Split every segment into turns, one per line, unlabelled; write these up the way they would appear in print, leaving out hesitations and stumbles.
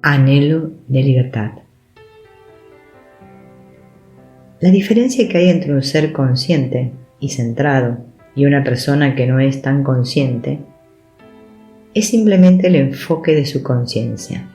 Anhelo de libertad. La diferencia que hay entre un ser consciente y centrado y una persona que no es tan consciente es simplemente el enfoque de su conciencia.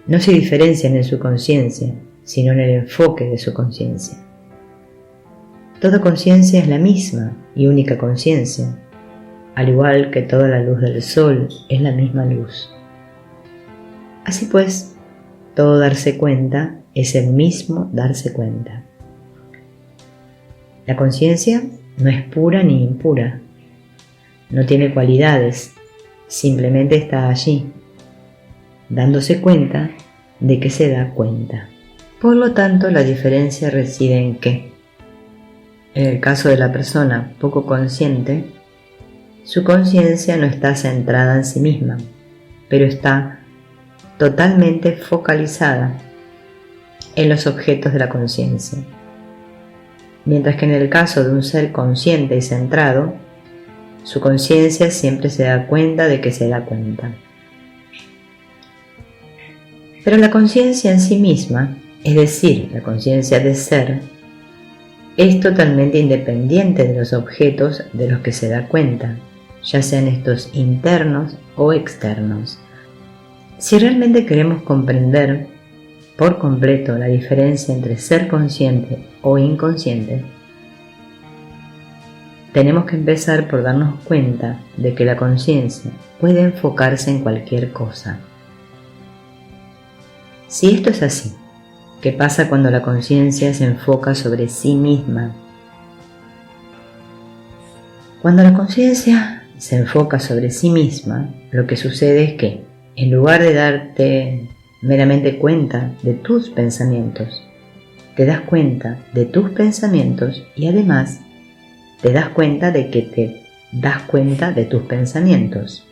No se diferencian en su conciencia, sino en el enfoque de su conciencia. Toda conciencia es la misma y única conciencia, al igual que toda la luz del sol es la misma luz. Así pues, todo darse cuenta es el mismo darse cuenta. La conciencia no es pura ni impura, no tiene cualidades, simplemente está allí, dándose cuenta de que se da cuenta. Por lo tanto, la diferencia reside en que, en el caso de la persona poco consciente, su conciencia no está centrada en sí misma, pero está totalmente focalizada en los objetos de la conciencia. Mientras que en el caso de un ser consciente y centrado, su conciencia siempre se da cuenta de que se da cuenta. Pero la conciencia en sí misma, es decir, la conciencia de ser, es totalmente independiente de los objetos de los que se da cuenta, ya sean estos internos o externos. Si realmente queremos comprender por completo la diferencia entre ser consciente o inconsciente, tenemos que empezar por darnos cuenta de que la conciencia puede enfocarse en cualquier cosa. Si esto es así, ¿qué pasa cuando la conciencia se enfoca sobre sí misma? Cuando la conciencia se enfoca sobre sí misma, lo que sucede es que, en lugar de darte meramente cuenta de tus pensamientos, te das cuenta de tus pensamientos y además te das cuenta de que te das cuenta de tus pensamientos.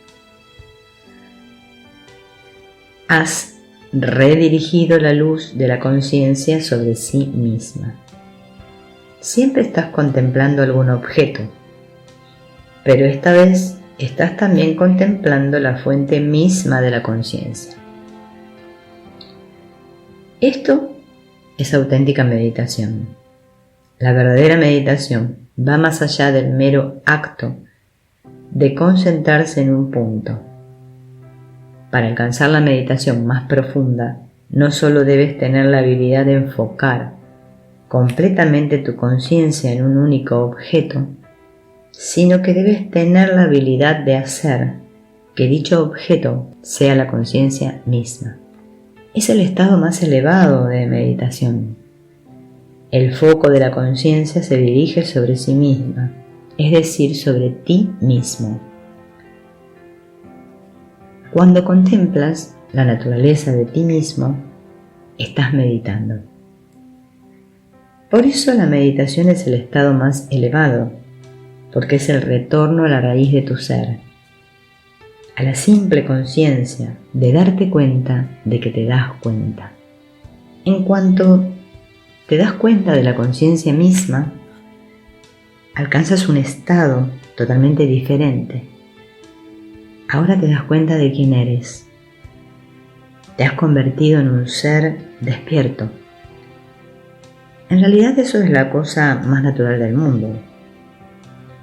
Has redirigido la luz de la conciencia sobre sí misma. Siempre estás contemplando algún objeto, pero esta vez estás también contemplando la fuente misma de la conciencia. Esto es auténtica meditación. La verdadera meditación va más allá del mero acto de concentrarse en un punto. Para alcanzar la meditación más profunda, no solo debes tener la habilidad de enfocar completamente tu conciencia en un único objeto, sino que debes tener la habilidad de hacer que dicho objeto sea la conciencia misma. Es el estado más elevado de meditación. El foco de la conciencia se dirige sobre sí misma, es decir, sobre ti mismo. Cuando contemplas la naturaleza de ti mismo, estás meditando. Por eso la meditación es el estado más elevado, porque es el retorno a la raíz de tu ser, a la simple conciencia de darte cuenta de que te das cuenta. En cuanto te das cuenta de la conciencia misma, alcanzas un estado totalmente diferente. Ahora te das cuenta de quién eres. Te has convertido en un ser despierto. En realidad eso es la cosa más natural del mundo.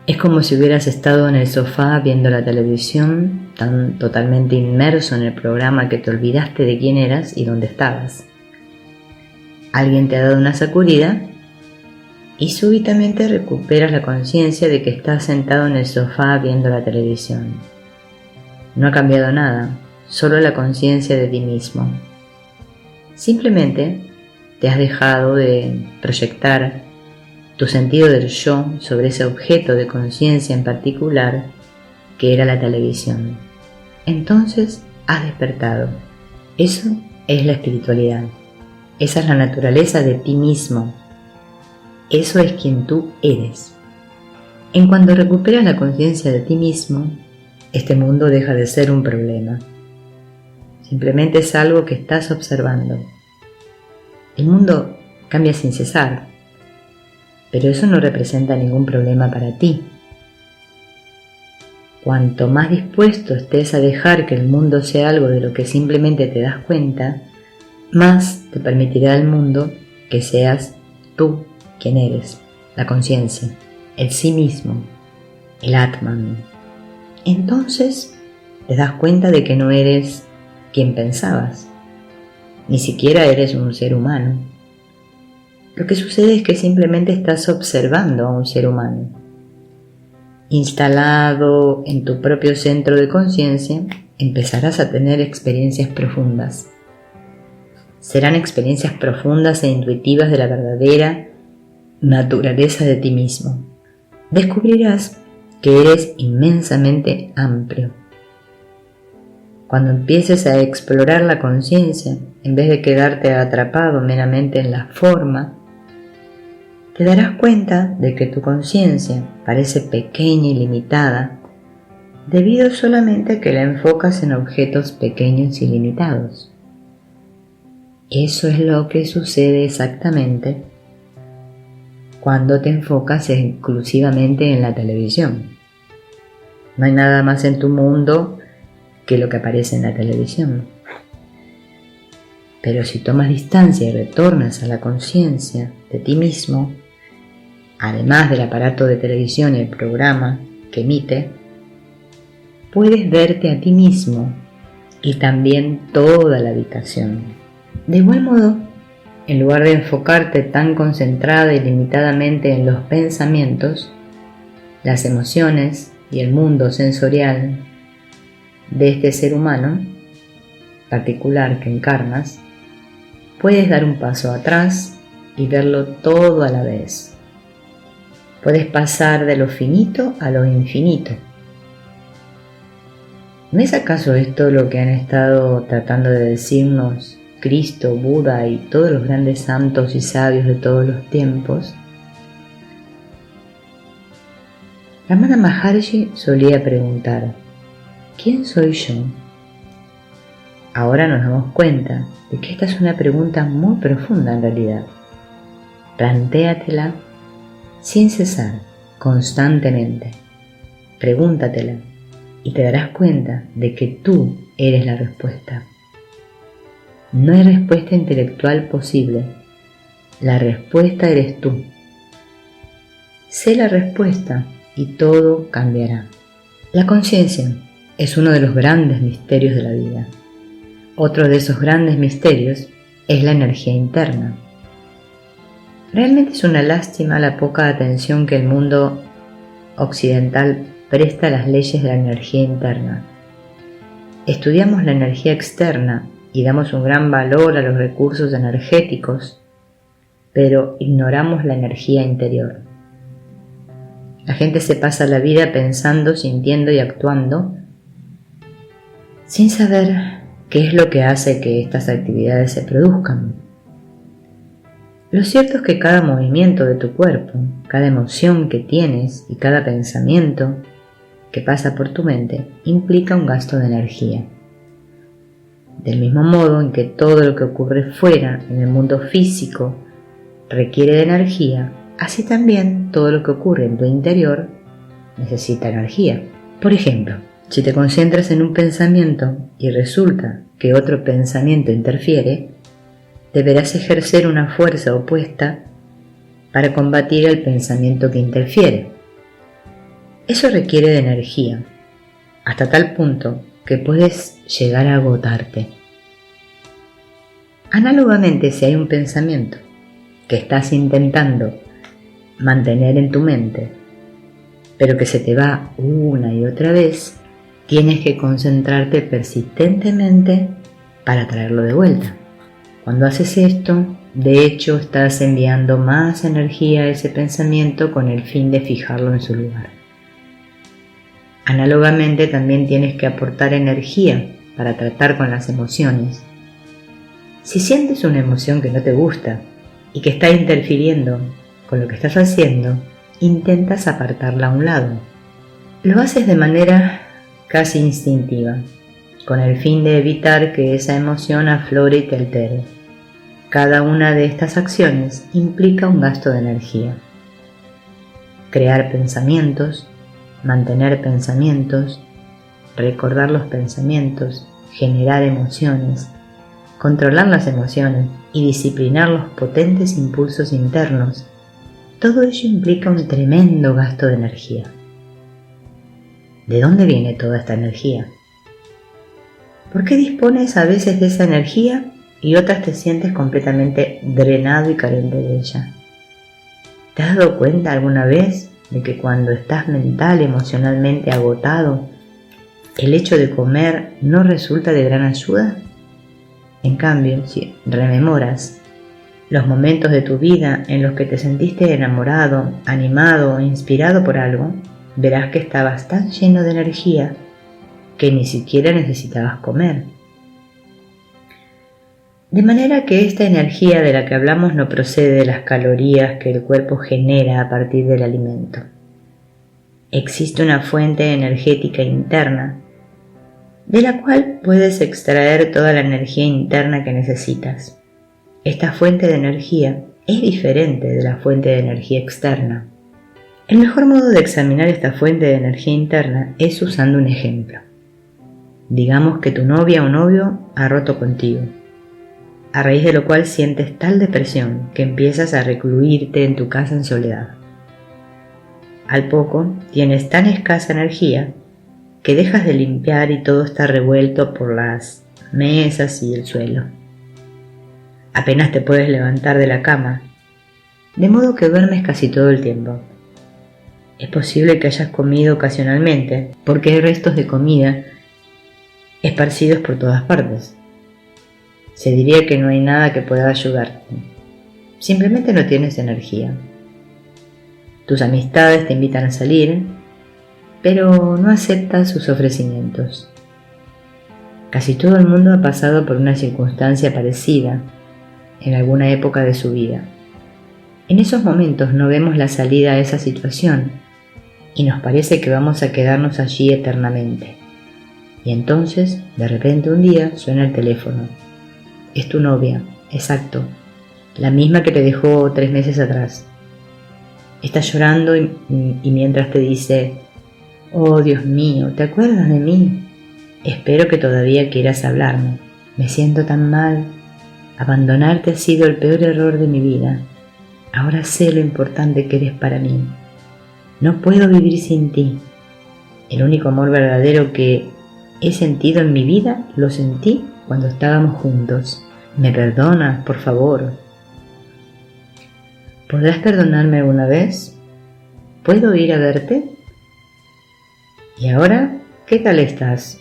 Es como si hubieras estado en el sofá viendo la televisión, tan totalmente inmerso en el programa que te olvidaste de quién eras y dónde estabas. Alguien te ha dado una sacudida y súbitamente recuperas la conciencia de que estás sentado en el sofá viendo la televisión. No ha cambiado nada, solo la conciencia de ti mismo. Simplemente te has dejado de proyectar tu sentido del yo sobre ese objeto de conciencia en particular que era la televisión. Entonces has despertado. Eso es la espiritualidad. Esa es la naturaleza de ti mismo. Eso es quien tú eres. En cuanto recuperas la conciencia de ti mismo, este mundo deja de ser un problema. Simplemente es algo que estás observando. El mundo cambia sin cesar, pero eso no representa ningún problema para ti. Cuanto más dispuesto estés a dejar que el mundo sea algo de lo que simplemente te das cuenta, más te permitirá el mundo que seas tú quien eres, la conciencia, el sí mismo, el Atman. Entonces te das cuenta de que no eres quien pensabas, ni siquiera eres un ser humano. Lo que sucede es que simplemente estás observando a un ser humano. Instalado en tu propio centro de conciencia, empezarás a tener experiencias profundas. Serán experiencias profundas e intuitivas de la verdadera naturaleza de ti mismo. Descubrirás que eres inmensamente amplio. Cuando empieces a explorar la conciencia, en vez de quedarte atrapado meramente en la forma, te darás cuenta de que tu conciencia parece pequeña y limitada debido solamente a que la enfocas en objetos pequeños y limitados. Eso es lo que sucede exactamente cuando te enfocas exclusivamente en la televisión. No hay nada más en tu mundo que lo que aparece en la televisión. Pero si tomas distancia y retornas a la conciencia de ti mismo, además del aparato de televisión y el programa que emite, puedes verte a ti mismo y también toda la habitación. De igual modo, en lugar de enfocarte tan concentrada y limitadamente en los pensamientos, las emociones y el mundo sensorial de este ser humano particular que encarnas, puedes dar un paso atrás y verlo todo a la vez. Puedes pasar de lo finito a lo infinito. ¿No es acaso esto lo que han estado tratando de decirnos Cristo, Buda y todos los grandes santos y sabios de todos los tiempos? Ramana Maharshi solía preguntar: ¿quién soy yo? Ahora nos damos cuenta de que esta es una pregunta muy profunda en realidad. Plantéatela sin cesar, constantemente. Pregúntatela y te darás cuenta de que tú eres la respuesta. No hay respuesta intelectual posible. La respuesta eres tú. Sé la respuesta y todo cambiará. La conciencia es uno de los grandes misterios de la vida. Otro de esos grandes misterios es la energía interna. Realmente es una lástima la poca atención que el mundo occidental presta a las leyes de la energía interna. Estudiamos la energía externa y damos un gran valor a los recursos energéticos, pero ignoramos la energía interior. La gente se pasa la vida pensando, sintiendo y actuando sin saber qué es lo que hace que estas actividades se produzcan. Lo cierto es que cada movimiento de tu cuerpo, cada emoción que tienes y cada pensamiento que pasa por tu mente implica un gasto de energía. Del mismo modo en que todo lo que ocurre fuera, en el mundo físico, requiere de energía, así también todo lo que ocurre en tu interior necesita energía. Por ejemplo, si te concentras en un pensamiento y resulta que otro pensamiento interfiere, deberás ejercer una fuerza opuesta para combatir el pensamiento que interfiere. Eso requiere de energía, hasta tal punto que puedes llegar a agotarte. Análogamente, si hay un pensamiento que estás intentando mantener en tu mente, pero que se te va una y otra vez, tienes que concentrarte persistentemente para traerlo de vuelta. Cuando haces esto, de hecho estás enviando más energía a ese pensamiento con el fin de fijarlo en su lugar. Análogamente, también tienes que aportar energía para tratar con las emociones. Si sientes una emoción que no te gusta y que está interfiriendo con lo que estás haciendo, intentas apartarla a un lado. Lo haces de manera casi instintiva, con el fin de evitar que esa emoción aflore y te altere. Cada una de estas acciones implica un gasto de energía. Crear pensamientos mantener pensamientos, recordar los pensamientos, generar emociones, controlar las emociones y disciplinar los potentes impulsos internos, todo ello implica un tremendo gasto de energía. ¿De dónde viene toda esta energía? ¿Por qué dispones a veces de esa energía y otras te sientes completamente drenado y carente de ella? ¿Te has dado cuenta alguna vez de que cuando estás mental, emocionalmente agotado, el hecho de comer no resulta de gran ayuda? En cambio, si rememoras los momentos de tu vida en los que te sentiste enamorado, animado o inspirado por algo, verás que estabas tan lleno de energía que ni siquiera necesitabas comer. De manera que esta energía de la que hablamos no procede de las calorías que el cuerpo genera a partir del alimento. Existe una fuente energética interna de la cual puedes extraer toda la energía interna que necesitas. Esta fuente de energía es diferente de la fuente de energía externa. El mejor modo de examinar esta fuente de energía interna es usando un ejemplo. Digamos que tu novia o novio ha roto contigo, a raíz de lo cual sientes tal depresión que empiezas a recluirte en tu casa en soledad. Al poco tienes tan escasa energía que dejas de limpiar y todo está revuelto por las mesas y el suelo. Apenas te puedes levantar de la cama, de modo que duermes casi todo el tiempo. Es posible que hayas comido ocasionalmente, porque hay restos de comida esparcidos por todas partes. Se diría que no hay nada que pueda ayudarte. Simplemente no tienes energía. Tus amistades te invitan a salir, pero no aceptas sus ofrecimientos. Casi todo el mundo ha pasado por una circunstancia parecida en alguna época de su vida. En esos momentos no vemos la salida a esa situación y nos parece que vamos a quedarnos allí eternamente. Y entonces, de repente un día, suena el teléfono. Es tu novia, exacto, la misma que te dejó 3 meses atrás. Está llorando y mientras te dice: «Oh, Dios mío, ¿te acuerdas de mí? Espero que todavía quieras hablarme. Me siento tan mal. Abandonarte ha sido el peor error de mi vida. Ahora sé lo importante que eres para mí. No puedo vivir sin ti. El único amor verdadero que he sentido en mi vida lo sentí cuando estábamos juntos. ¿Me perdonas, por favor? ¿Podrás perdonarme alguna vez? ¿Puedo ir a verte? ¿Y ahora? ¿Qué tal estás?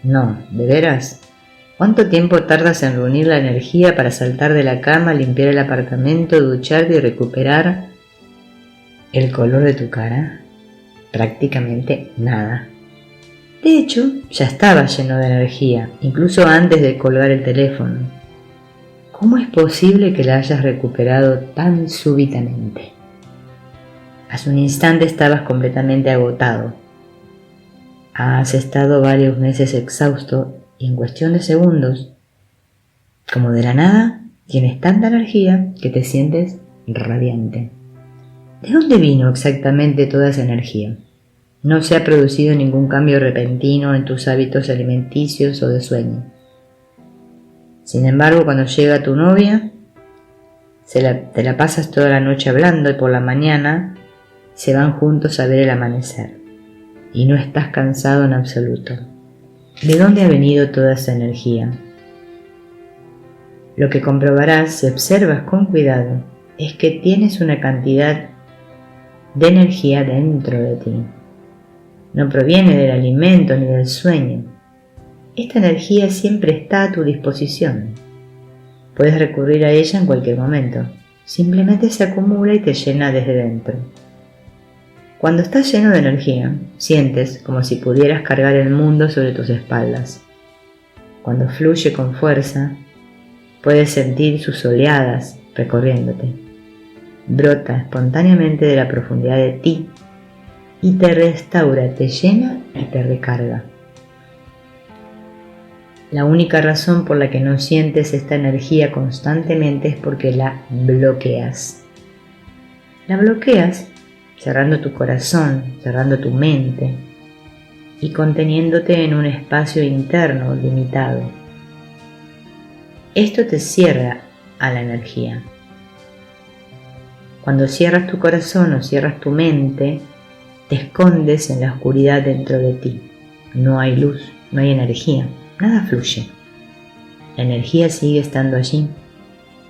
No, ¿de veras? ¿Cuánto tiempo tardas en reunir la energía para saltar de la cama, limpiar el apartamento, ducharte y recuperar el color de tu cara? Prácticamente nada. De hecho, ya estaba lleno de energía, incluso antes de colgar el teléfono. ¿Cómo es posible que la hayas recuperado tan súbitamente? Hace un instante estabas completamente agotado. Has estado varios meses exhausto y en cuestión de segundos, como de la nada, tienes tanta energía que te sientes radiante. ¿De dónde vino exactamente toda esa energía? No se ha producido ningún cambio repentino en tus hábitos alimenticios o de sueño. Sin embargo, cuando llega tu novia, te la pasas toda la noche hablando y por la mañana se van juntos a ver el amanecer. Y no estás cansado en absoluto. ¿De dónde ha venido toda esa energía? Lo que comprobarás si observas con cuidado es que tienes una cantidad de energía dentro de ti. No proviene del alimento ni del sueño. Esta energía siempre está a tu disposición. Puedes recurrir a ella en cualquier momento. Simplemente se acumula y te llena desde dentro. Cuando estás lleno de energía, sientes como si pudieras cargar el mundo sobre tus espaldas. Cuando fluye con fuerza, puedes sentir sus oleadas recorriéndote. Brota espontáneamente de la profundidad de ti y te restaura, te llena y te recarga. La única razón por la que no sientes esta energía constantemente es porque la bloqueas. La bloqueas cerrando tu corazón, cerrando tu mente y conteniéndote en un espacio interno limitado. Esto te cierra a la energía. Cuando cierras tu corazón o cierras tu mente, te escondes en la oscuridad dentro de ti. No hay luz, no hay energía, nada fluye. La energía sigue estando allí,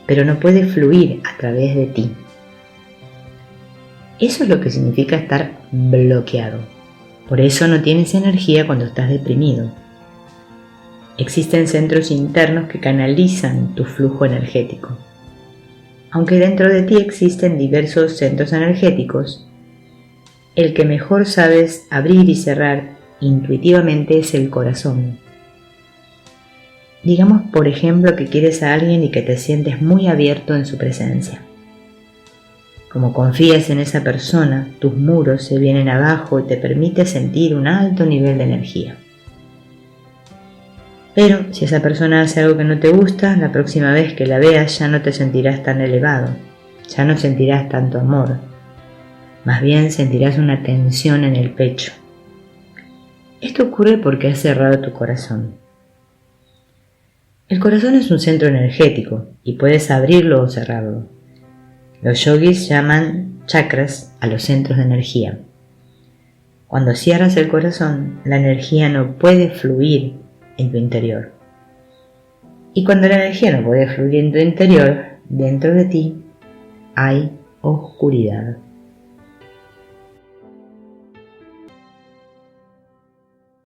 pero no puede fluir a través de ti. Eso es lo que significa estar bloqueado. Por eso no tienes energía cuando estás deprimido. Existen centros internos que canalizan tu flujo energético. Aunque dentro de ti existen diversos centros energéticos, el que mejor sabes abrir y cerrar intuitivamente es el corazón. Digamos, por ejemplo, que quieres a alguien y que te sientes muy abierto en su presencia. Como confías en esa persona, tus muros se vienen abajo y te permite sentir un alto nivel de energía. Pero si esa persona hace algo que no te gusta, la próxima vez que la veas ya no te sentirás tan elevado, ya no sentirás tanto amor, más bien sentirás una tensión en el pecho. Esto ocurre porque has cerrado tu corazón. El corazón es un centro energético y puedes abrirlo o cerrarlo. Los yogis llaman chakras a los centros de energía. Cuando cierras el corazón, la energía no puede fluir en tu interior. Y cuando la energía no puede fluir en tu interior, dentro de ti hay oscuridad.